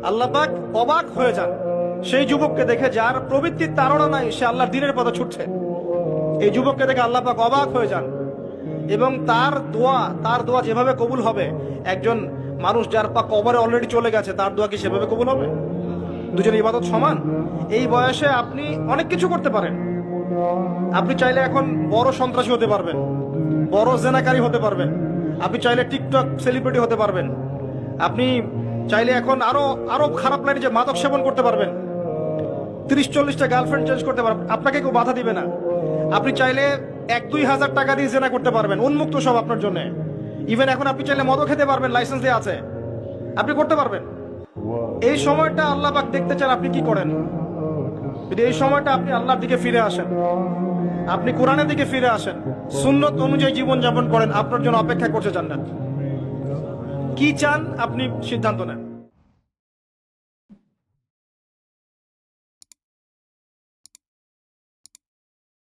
আল্লাহ পাক অবাক হয়ে যান সেই যুবককে দেখে যার প্রবৃত্তির তাড়না নাই, সে আল্লাহর দ্বীনের পথে ছুটছে। এই যুবককে দেখে আল্লাহ পাক অবাক হয়ে যান এবং তার দোয়া যেভাবে কবুল হবে, একজন মানুষ যার পা কবরে অলরেডি চলে গেছে তার দোয়া কি সেভাবে কবুল হবে? দুজনের ইবাদত সমান। এই বয়সে আপনি অনেক কিছু করতে পারেন। আপনি চাইলে এখন বড় সন্ত্রাসী হতে পারবেন, বড় জেনাকারী হতে পারবেন, আপনি চাইলে টিকটক সেলিব্রিটি হতে পারবেন, আপনি চাইলে এখন আরো খারাপ লাইনে যে মাদক সেবন করতে পারবেন, 30-40টা গার্লফ্রেন্ড চেঞ্জ করতে পারবেন, আপনাকে কেউ বাধা দিবে না। আপনি চাইলে 1-2 হাজার টাকা দিয়ে জেনা করতে পারবেন, উন্মুক্ত সব আপনার জন্য। ইভেন এখন আপনি চাইলে মদও খেতে পারবেন, লাইসেন্স দিয়ে আছে, আপনি করতে পারবেন। এই সময়টা আল্লাহ পাক দেখতে চান আপনি কি করেন। যদি এই সময়টা আপনি আল্লাহর দিকে ফিরে আসেন, আপনি কোরআনের দিকে ফিরে আসেন, সুন্নত অনুযায়ী জীবন যাপন করেন, আপনার জন্য অপেক্ষা করছে জান্নাত। কি চান আপনি সিদ্ধান্ত নেন।